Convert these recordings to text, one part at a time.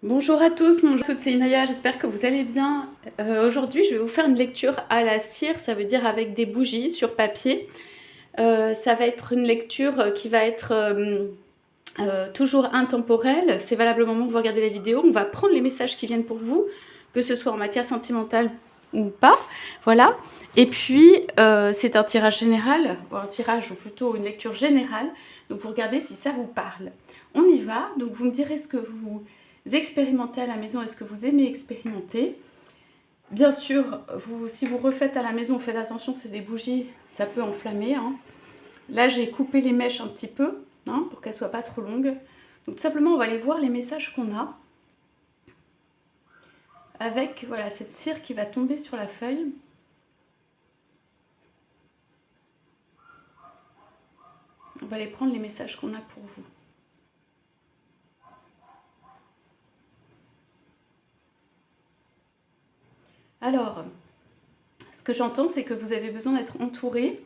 Bonjour à tous, bonjour à toutes, c'est Inaya, j'espère que vous allez bien. Aujourd'hui, je vais vous faire une lecture à la cire, ça veut dire avec des bougies sur papier. Ça va être une lecture qui va être toujours intemporelle. C'est valable au moment où vous regardez la vidéo. On va prendre les messages qui viennent pour vous, que ce soit en matière sentimentale ou pas. Voilà. Et puis, c'est un tirage général, ou un tirage ou plutôt une lecture générale. Donc, vous regardez si ça vous parle. On y va. Donc, vous me direz ce que vous expérimentez à la maison et ce que vous aimez expérimenter. Bien sûr, si vous refaites à la maison, faites attention, c'est des bougies, ça peut enflammer. Hein. Là, j'ai coupé les mèches un petit peu, hein, pour qu'elles ne soient pas trop longues. Donc tout simplement, on va aller voir les messages qu'on a. Avec voilà, cette cire qui va tomber sur la feuille. On va aller prendre les messages qu'on a pour vous. Alors, ce que j'entends, c'est que vous avez besoin d'être entouré,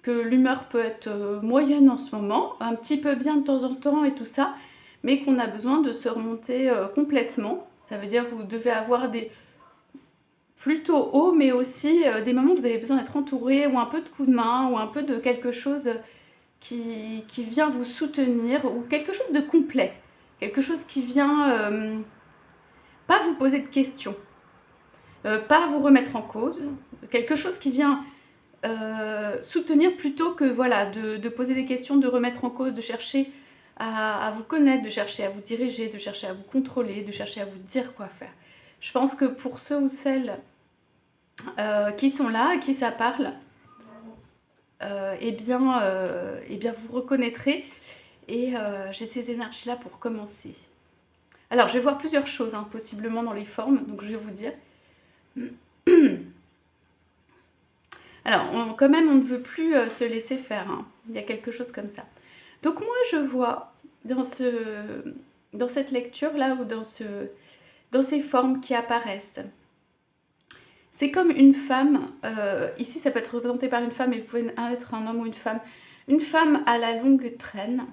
que l'humeur peut être moyenne en ce moment, un petit peu bien de temps en temps et tout ça, mais qu'on a besoin de se remonter complètement. Ça veut dire que vous devez avoir des plutôt hauts, mais aussi des moments où vous avez besoin d'être entouré, ou un peu de coup de main, ou un peu de quelque chose qui vient vous soutenir, ou quelque chose de complet. Quelque chose qui vient pas vous poser de questions, pas vous remettre en cause, quelque chose qui vient soutenir plutôt que voilà, de poser des questions, de remettre en cause, de chercher à vous connaître, de chercher à vous diriger, de chercher à vous contrôler, de chercher à vous dire quoi faire. Je pense que pour ceux ou celles qui sont là, à qui ça parle, eh bien, vous reconnaîtrez. Et j'ai ces énergies-là pour commencer. Alors, je vais voir plusieurs choses, hein, possiblement dans les formes, donc je vais vous dire. Alors, quand même, on ne veut plus se laisser faire. Hein. Il y a quelque chose comme ça. Donc moi, je vois dans cette lecture-là, ou dans ces formes qui apparaissent, c'est comme une femme, ici ça peut être représenté par une femme, et vous pouvez être un homme ou une femme à la longue traîne,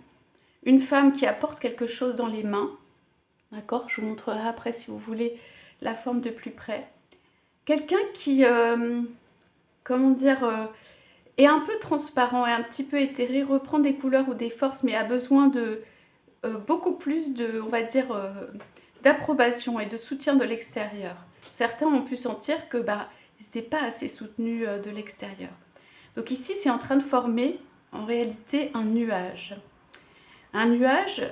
une femme qui apporte quelque chose dans les mains, d'accord? Je vous montrerai après si vous voulez la forme de plus près. Quelqu'un qui, comment dire, est un peu transparent et un petit peu éthéré, reprend des couleurs ou des forces, mais a besoin de beaucoup plus de, on va dire, d'approbation et de soutien de l'extérieur. Certains ont pu sentir que ils n'étaient pas assez soutenus de l'extérieur. Donc ici, c'est en train de former en réalité un nuage. Un nuage,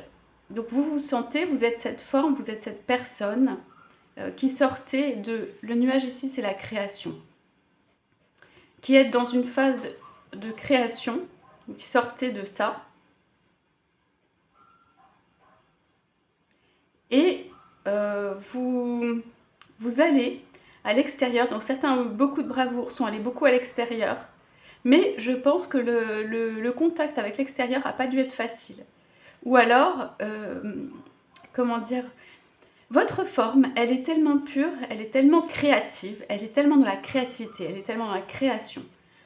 donc vous vous sentez, vous êtes cette forme, vous êtes cette personne qui sortait de... Le nuage ici, c'est la création. Qui est dans une phase de création, qui sortait de ça. Et vous allez à l'extérieur, donc certains ont eu beaucoup de bravoure, sont allés beaucoup à l'extérieur, mais je pense que le contact avec l'extérieur n'a pas dû être facile. Ou alors, comment dire, votre forme, elle est tellement pure, elle est tellement créative, elle est tellement dans la créativité, elle est tellement dans la création.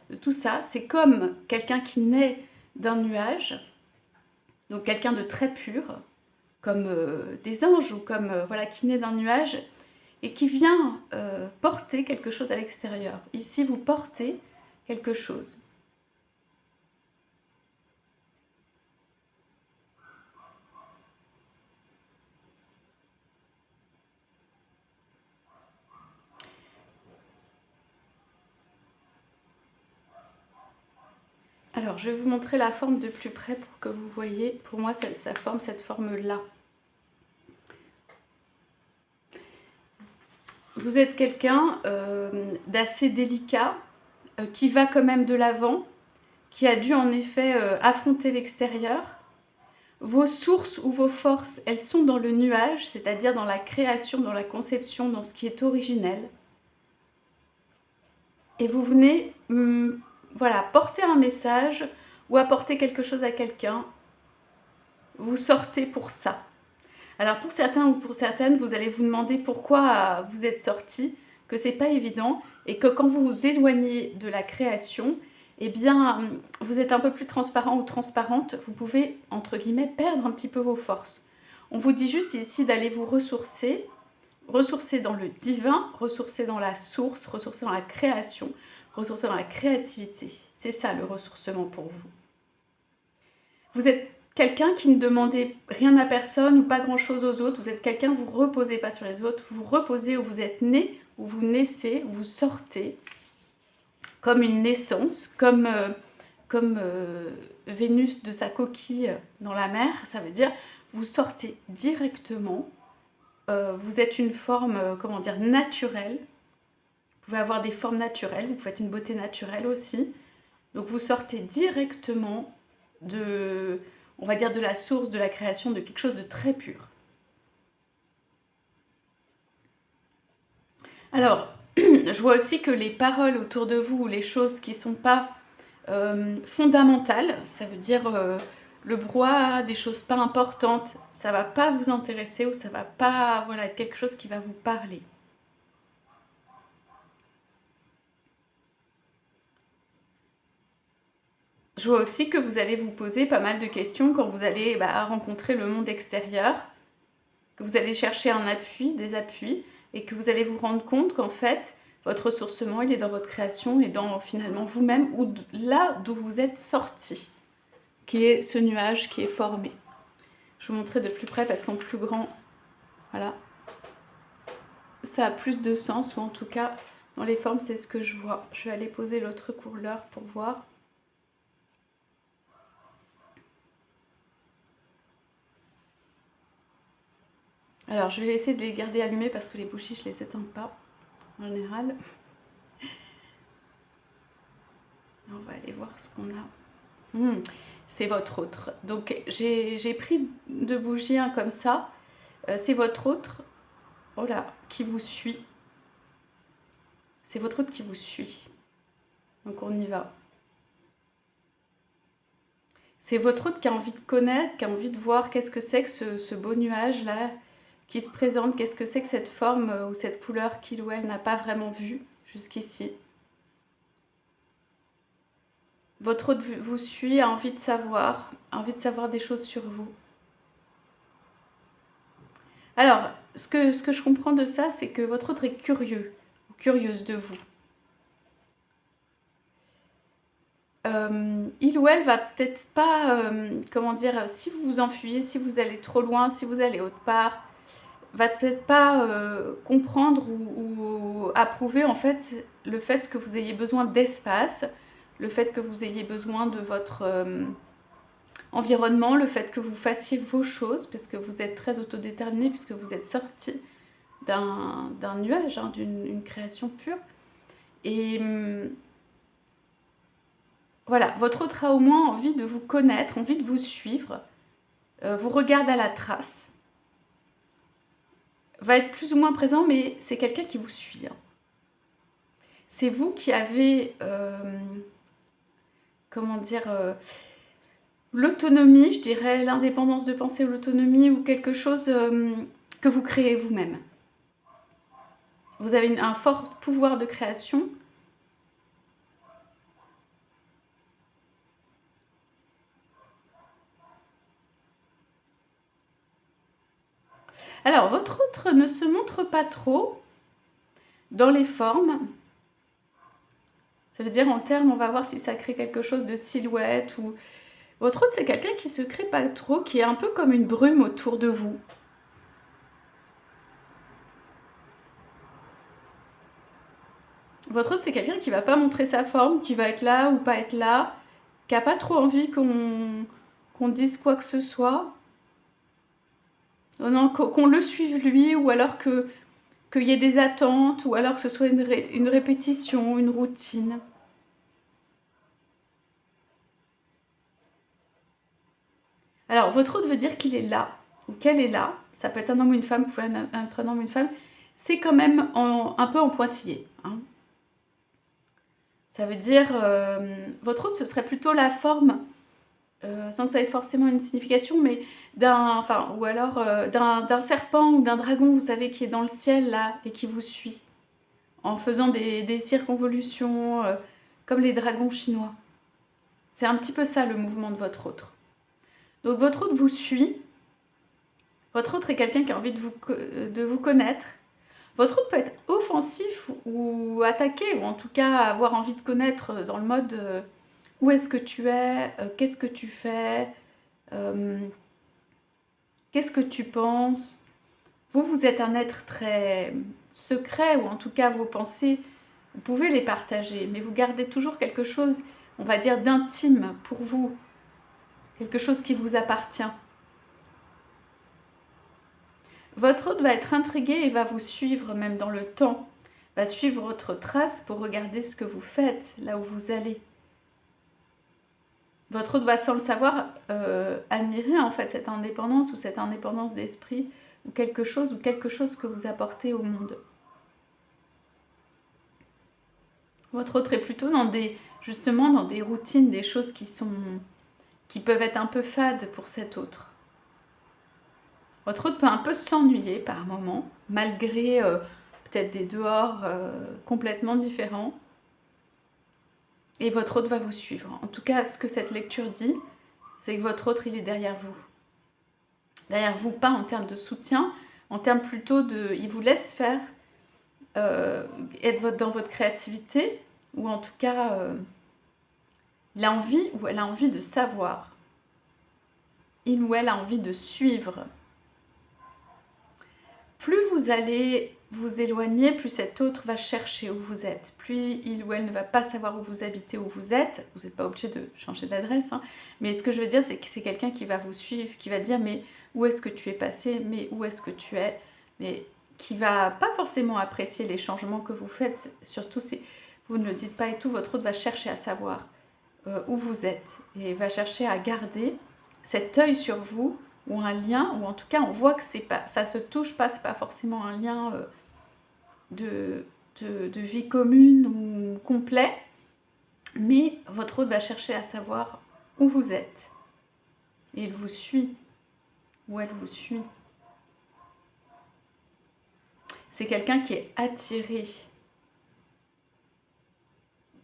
De tout ça, c'est comme quelqu'un qui naît d'un nuage, donc quelqu'un de très pur, comme des anges, ou comme voilà, qui naît d'un nuage et qui vient porter quelque chose à l'extérieur. Ici, vous portez quelque chose. Alors, je vais vous montrer la forme de plus près pour que vous voyez. Pour moi, ça forme cette forme-là. Vous êtes quelqu'un d'assez délicat, qui va quand même de l'avant, qui a dû en effet affronter l'extérieur. Vos sources ou vos forces, elles sont dans le nuage, c'est-à-dire dans la création, dans la conception, dans ce qui est originel. Et vous venez voilà, porter un message ou apporter quelque chose à quelqu'un. Vous sortez pour ça. Alors pour certains ou pour certaines, vous allez vous demander pourquoi vous êtes sortis, que c'est pas évident, et que quand vous vous éloignez de la création, eh bien, vous êtes un peu plus transparent ou transparente, vous pouvez, entre guillemets, perdre un petit peu vos forces. On vous dit juste ici d'aller vous ressourcer, ressourcer dans le divin, ressourcer dans la source, ressourcer dans la création, ressourcer dans la créativité. C'est ça le ressourcement pour vous. Vous êtes quelqu'un qui ne demandez rien à personne ou pas grand-chose aux autres. Vous êtes quelqu'un, vous ne reposez pas sur les autres. Vous reposez où vous êtes né, où vous naissez, où vous sortez. Comme une naissance, comme Vénus de sa coquille dans la mer. Ça veut dire vous sortez directement. Vous êtes une forme, comment dire, naturelle. Vous pouvez avoir des formes naturelles. Vous pouvez être une beauté naturelle aussi. Donc vous sortez directement de, on va dire, de la source, de la création, de quelque chose de très pur. Alors, je vois aussi que les paroles autour de vous, ou les choses qui ne sont pas fondamentales, ça veut dire le brouhaha, des choses pas importantes, ça va pas vous intéresser ou ça va pas, voilà, être quelque chose qui va vous parler. Je vois aussi que vous allez vous poser pas mal de questions quand vous allez rencontrer le monde extérieur, que vous allez chercher un appui, des appuis, et que vous allez vous rendre compte qu'en fait, votre ressourcement, il est dans votre création et dans finalement vous-même, ou là d'où vous êtes sorti, qui est ce nuage qui est formé. Je vais vous montrer de plus près parce qu'en plus grand, voilà, ça a plus de sens, ou en tout cas, dans les formes, c'est ce que je vois. Je vais aller poser l'autre couleur pour voir. Alors, je vais essayer de les garder allumées parce que les bougies, je les éteins pas, en général. On va aller voir ce qu'on a. C'est votre autre. Donc, j'ai pris deux bougies comme ça. C'est votre autre, oh là, qui vous suit. C'est votre autre qui vous suit. Donc, on y va. C'est votre autre qui a envie de connaître, qui a envie de voir qu'est-ce que c'est que ce beau nuage-là qui se présente, qu'est-ce que c'est que cette forme ou cette couleur qu'il ou elle n'a pas vraiment vue jusqu'ici. Votre autre vous suit, a envie de savoir des choses sur vous. Alors, ce que je comprends de ça, c'est que votre autre est curieux, ou curieuse de vous. Il ou elle va peut-être pas, comment dire, si vous vous enfuyez, si vous allez trop loin, si vous allez autre part, va peut-être pas comprendre ou approuver en fait le fait que vous ayez besoin d'espace, le fait que vous ayez besoin de votre environnement, le fait que vous fassiez vos choses, parce que vous êtes très autodéterminé, puisque vous êtes sorti d'un nuage, hein, d'une création pure. Et voilà, votre autre a au moins envie de vous connaître, envie de vous suivre, vous regarde à la trace, va être plus ou moins présent, mais c'est quelqu'un qui vous suit. Hein. C'est vous qui avez, comment dire, l'autonomie, je dirais, l'indépendance de penser ou l'autonomie, ou quelque chose que vous créez vous-même. Vous avez un fort pouvoir de création. Alors, votre autre ne se montre pas trop dans les formes. Ça veut dire en termes, on va voir si ça crée quelque chose de silhouette. Ou votre autre, c'est quelqu'un qui se crée pas trop, qui est un peu comme une brume autour de vous. Votre autre, c'est quelqu'un qui va pas montrer sa forme, qui va être là ou pas être là, qui n'a pas trop envie qu'on dise quoi que ce soit. Non, qu'on le suive lui, ou alors qu'il y ait des attentes, ou alors que ce soit une répétition, une routine. Alors, votre autre veut dire qu'il est là, ou qu'elle est là. Ça peut être un homme ou une femme, vous pouvez être un homme ou une femme. C'est quand même un peu en pointillé. Hein. Ça veut dire, votre autre, ce serait plutôt la forme, sans que ça ait forcément une signification, mais ou alors d'un serpent ou d'un dragon, vous savez, qui est dans le ciel là, et qui vous suit, en faisant des circonvolutions, comme les dragons chinois. C'est un petit peu ça le mouvement de votre autre. Donc votre autre vous suit, Votre autre est quelqu'un qui a envie de vous connaître. Votre autre peut être offensif ou attaqué, ou en tout cas avoir envie de connaître dans le mode où est-ce que tu es, qu'est-ce que tu fais, euh, qu'est-ce que tu penses. Vous êtes un être très secret, ou en tout cas vos pensées, vous pouvez les partager, mais vous gardez toujours quelque chose, on va dire, d'intime pour vous, quelque chose qui vous appartient. Votre hôte va être intrigué et va vous suivre même dans le temps, va suivre votre trace pour regarder ce que vous faites, là où vous allez. Votre hôte va, sans le savoir, admirer en fait cette indépendance ou cette indépendance d'esprit ou quelque chose que vous apportez au monde. Votre autre est plutôt justement dans des routines, des choses qui peuvent être un peu fades pour cet autre. Votre autre peut un peu s'ennuyer par moment, malgré peut-être des dehors complètement différents. Et votre autre va vous suivre. En tout cas, ce que cette lecture dit, c'est que votre autre, il est derrière vous. Derrière vous, pas en termes de soutien, en termes plutôt de... Il vous laisse faire, être dans votre créativité, ou en tout cas, il a envie ou elle a envie de savoir. Il ou elle a envie de suivre. Plus vous allez vous éloigner, plus cet autre va chercher où vous êtes. Plus il ou elle ne va pas savoir où vous habitez, où vous êtes. Vous n'êtes pas obligé de changer d'adresse. Hein. Mais ce que je veux dire, c'est que c'est quelqu'un qui va vous suivre, qui va dire « mais où est-ce que tu es passé ? Mais où est-ce que tu es ?» Mais qui va pas forcément apprécier les changements que vous faites. Surtout si vous ne le dites pas et tout, votre autre va chercher à savoir où vous êtes. Et va chercher à garder cet œil sur vous, ou un lien, ou en tout cas on voit que ça se touche pas, c'est pas forcément un lien de vie commune ou complet, mais votre hôte va chercher à savoir où vous êtes. Et il vous suit, ou elle vous suit. C'est quelqu'un qui est attiré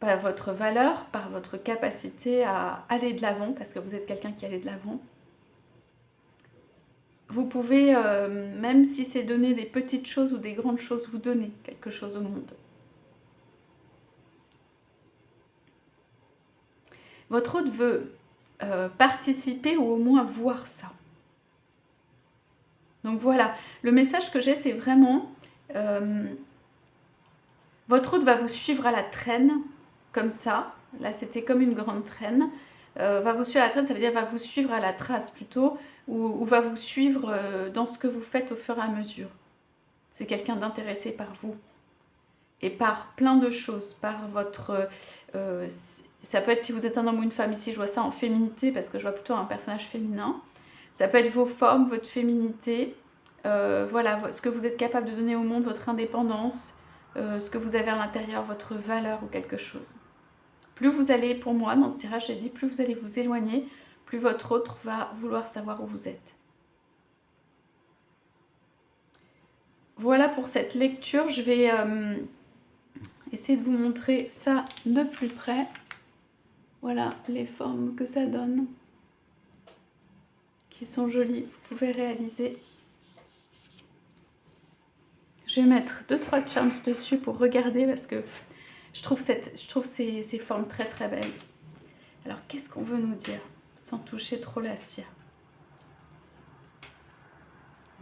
par votre valeur, par votre capacité à aller de l'avant, parce que vous êtes quelqu'un qui allait de l'avant. Vous pouvez, même si c'est donner des petites choses ou des grandes choses, vous donner quelque chose au monde. Votre hôte veut participer ou au moins voir ça. Donc voilà, le message que j'ai, c'est vraiment... votre hôte va vous suivre à la traîne, comme ça. Là, c'était comme une grande traîne. Va vous suivre à la traîne, ça veut dire va vous suivre à la trace plutôt, ou va vous suivre dans ce que vous faites au fur et à mesure. C'est quelqu'un d'intéressé par vous et par plein de choses, par votre... ça peut être si vous êtes un homme ou une femme, ici je vois ça en féminité parce que je vois plutôt un personnage féminin. Ça peut être vos formes, votre féminité, voilà, ce que vous êtes capable de donner au monde, votre indépendance, ce que vous avez à l'intérieur, votre valeur ou quelque chose. Plus vous allez, pour moi, dans ce tirage, j'ai dit, plus vous allez vous éloigner, plus votre autre va vouloir savoir où vous êtes. Voilà pour cette lecture. Je vais essayer de vous montrer ça de plus près. Voilà les formes que ça donne, qui sont jolies, vous pouvez réaliser. Je vais mettre 2-3 charms dessus pour regarder parce que je trouve ces formes très très belles. Alors qu'est-ce qu'on veut nous dire sans toucher trop la cire?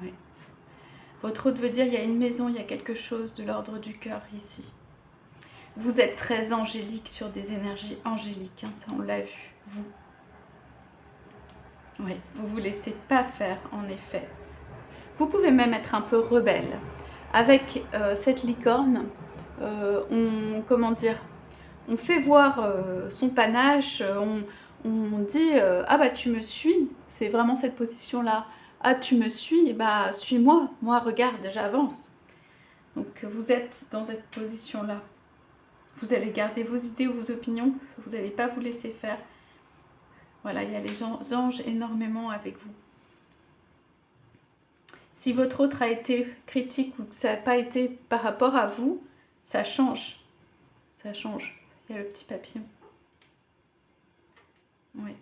Oui. Votre hôte veut dire il y a une maison, il y a quelque chose de l'ordre du cœur ici. Vous êtes très angélique sur des énergies angéliques, hein, ça on l'a vu, vous. Oui, vous ne vous laissez pas faire en effet. Vous pouvez même être un peu rebelle. Avec cette licorne, comment dire, on fait voir son panache, on dit ah bah tu me suis, c'est vraiment cette position-là. Ah tu me suis, bah suis-moi, moi regarde, j'avance. Donc vous êtes dans cette position-là. Vous allez garder vos idées ou vos opinions, vous n'allez pas vous laisser faire. Voilà, il y a les anges énormément avec vous. Si votre autre a été critique ou que ça n'a pas été par rapport à vous, ça change. Ça change. Il y a le petit papillon. Oui.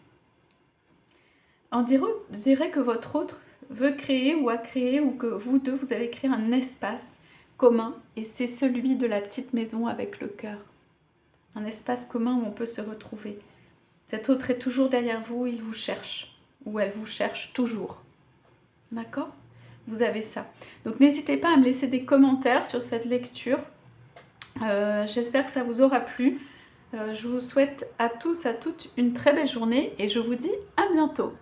On dirait que votre autre veut créer ou a créé, ou que vous deux, vous avez créé un espace commun, et c'est celui de la petite maison avec le cœur. Un espace commun où on peut se retrouver. Cet autre est toujours derrière vous, il vous cherche, ou elle vous cherche toujours. D'accord? Vous avez ça. Donc n'hésitez pas à me laisser des commentaires sur cette lecture. J'espère que ça vous aura plu. Je vous souhaite à tous, à toutes une très belle journée et je vous dis à bientôt.